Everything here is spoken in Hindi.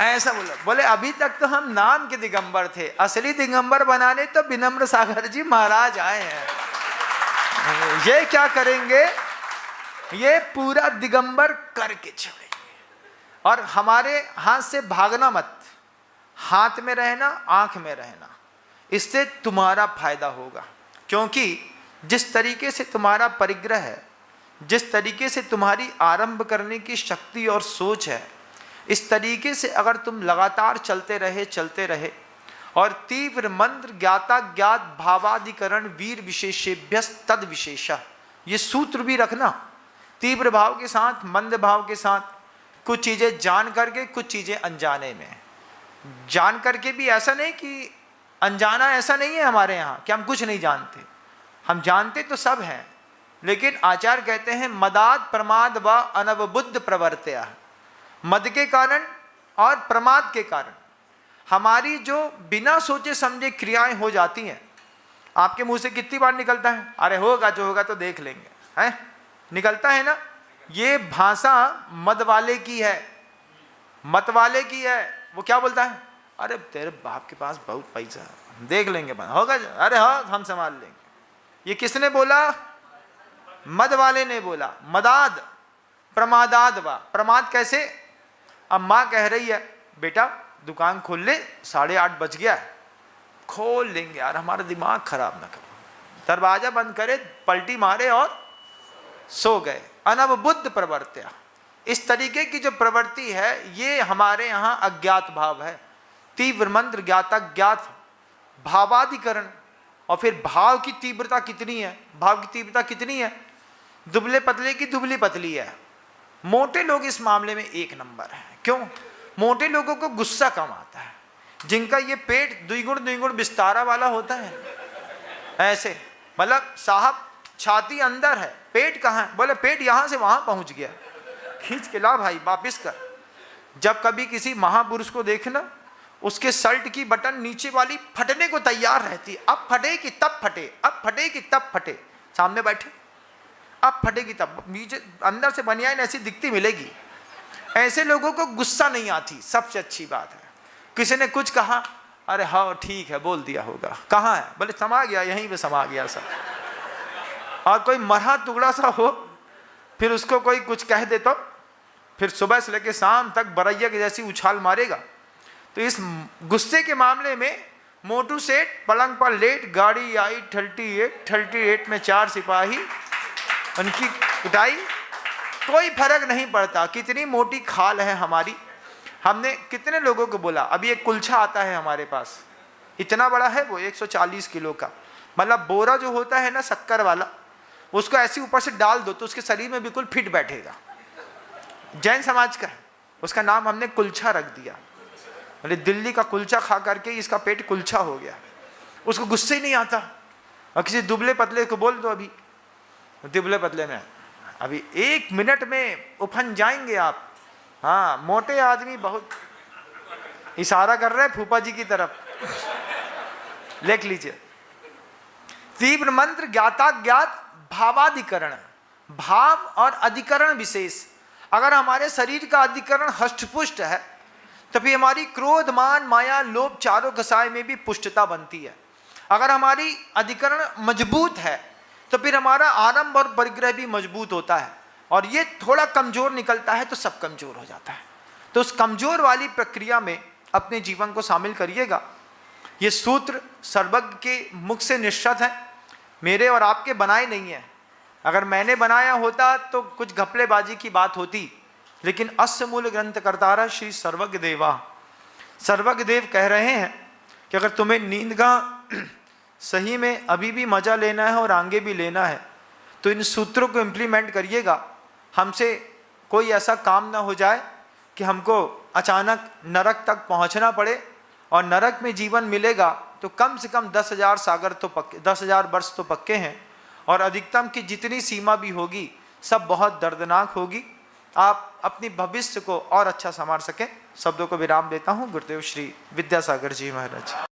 ऐसा बोला। बोले अभी तक तो हम नाम के दिगंबर थे, असली दिगंबर बनाने तो विनम्र सागर जी महाराज आए हैं। ये क्या करेंगे, ये पूरा दिगंबर करके छोड़ेंगे। और हमारे हाथ से भागना मत, हाथ में रहना, आंख में रहना, इससे तुम्हारा फायदा होगा। क्योंकि जिस तरीके से तुम्हारा परिग्रह है, जिस तरीके से तुम्हारी आरंभ करने की शक्ति और सोच है, इस तरीके से अगर तुम लगातार चलते रहे और तीव्र मंत्र ज्ञाता ज्ञात भावाधिकरण वीर विशेषेभ्यस तद विशेषः, ये सूत्र भी रखना। तीव्र भाव के साथ, मंद भाव के साथ, कुछ चीज़ें जान करके, कुछ चीज़ें अनजाने में। जान करके भी ऐसा नहीं कि अनजाना, ऐसा नहीं है हमारे यहाँ कि हम कुछ नहीं जानते, हम जानते तो सब हैं। लेकिन आचार्य कहते हैं मदाद प्रमाद व अनवबुद्ध प्रवर्त्या, मद के कारण और प्रमाद के कारण हमारी जो बिना सोचे समझे क्रियाएं हो जाती हैं। आपके मुंह से कितनी बार निकलता है, अरे होगा जो होगा तो देख लेंगे, है निकलता है ना। ये भाषा मद वाले की है, मत वाले की है। वो क्या बोलता है, अरे तेरे बाप के पास बहुत पैसा है, देख लेंगे, होगा, अरे हाँ हम संभाल लेंगे। ये किसने बोला, मद वाले ने बोला। मदाद प्रमादाद वा, प्रमाद कैसे, अब माँ कह रही है बेटा दुकान खोल ले, 8:30 बज गया है, खोल लेंगे यार, हमारा दिमाग खराब ना करो। दरवाजा बंद करे, पलटी मारे और सो गए। अनवबुद्ध प्रवर्त्या, इस तरीके की जो प्रवृत्ति है ये हमारे यहाँ अज्ञात भाव है। तीव्र मंत्र ज्ञाता ज्ञात भावाधिकरण, और फिर भाव की तीव्रता कितनी है, भाव की तीव्रता कितनी है, दुबले पतले की दुबली पतली है। मोटे लोग इस मामले में एक नंबर है। क्यों, मोटे लोगों को गुस्सा कम आता है, जिनका ये पेट द्विगुण विस्तारा वाला होता है, ऐसे मतलब साहब छाती अंदर है, पेट कहाँ है, बोले पेट यहाँ से वहाँ पहुँच गया, खींच के ला भाई वापिस कर। जब कभी किसी महापुरुष को देखना, उसके शर्ट की बटन नीचे वाली फटने को तैयार रहती है, अब फटे कि तब फटे, अब फटे कि तब फटे। सामने बैठे, अब फटेगी तब, नीचे अंदर से बनियान ऐसी दिखती मिलेगी। ऐसे लोगों को गुस्सा नहीं आती, सबसे अच्छी बात है। किसी ने कुछ कहा, अरे हाँ ठीक है बोल दिया होगा, कहाँ है, बोले समा गया, यहीं पे समा गया सब। और कोई मरहा टुकड़ा सा हो, फिर उसको कोई कुछ कह दे तो फिर सुबह से लेकर शाम तक बरैया की जैसी उछाल मारेगा। तो इस गुस्से के मामले में मोटू सेठ पलंग पर लेट, गाड़ी आई 38 में 4 सिपाही, उनकी कुटाई, कोई फर्क नहीं पड़ता कितनी मोटी खाल है हमारी। हमने कितने लोगों को बोला, अभी एक कुलछा आता है हमारे पास, इतना बड़ा है वो, 140 किलो का, मतलब बोरा जो होता है ना शक्कर वाला, उसको ऐसे ऊपर से डाल दो तो उसके शरीर में बिल्कुल फिट बैठेगा। जैन समाज का है, उसका नाम हमने कुलछा रख दिया। बोले दिल्ली का कुलचा खा करके इसका पेट कुलछा हो गया। उसको गुस्से ही नहीं आता। और किसी दुबले पतले को बोल दो, अभी दुबले पतले में अभी 1 मिनट में उफन जाएंगे आप। हाँ मोटे आदमी बहुत इशारा कर रहे हैं फूफा जी की तरफ, लिख लीजिए। तीव्र मंत्र ज्ञाता ज्ञात भावाधिकरण, भाव और अधिकरण विशेष। अगर हमारे शरीर का अधिकरण हष्टपुष्ट है तो फिर हमारी क्रोध मान माया लोभ चारों कसाय में भी पुष्टता बनती है। अगर हमारी अधिकरण मजबूत है तो फिर हमारा आरंभ और परिग्रह भी मजबूत होता है। और ये थोड़ा कमजोर निकलता है तो सब कमजोर हो जाता है। तो उस कमजोर वाली प्रक्रिया में अपने जीवन को शामिल करिएगा। ये सूत्र सर्वज्ञ के मुख से निश्चित है, मेरे और आपके बनाए नहीं है। अगर मैंने बनाया होता तो कुछ घपलेबाजी की बात होती, लेकिन अस्य मूल ग्रंथ करतारा श्री सर्वज्ञ देवा, सर्वज्ञ देव कह रहे हैं कि अगर तुम्हें नींद का सही में अभी भी मजा लेना है और आगे भी लेना है तो इन सूत्रों को इम्प्लीमेंट करिएगा। हमसे कोई ऐसा काम ना हो जाए कि हमको अचानक नरक तक पहुंचना पड़े, और नरक में जीवन मिलेगा तो कम से कम 10,000 सागर तो पक्के, 10,000 वर्ष तो पक्के हैं, और अधिकतम की जितनी सीमा भी होगी सब बहुत दर्दनाक होगी। आप अपनी भविष्य को और अच्छा संवार सकें। शब्दों को विराम देता हूँ। गुरुदेव श्री विद्यासागर जी महाराज।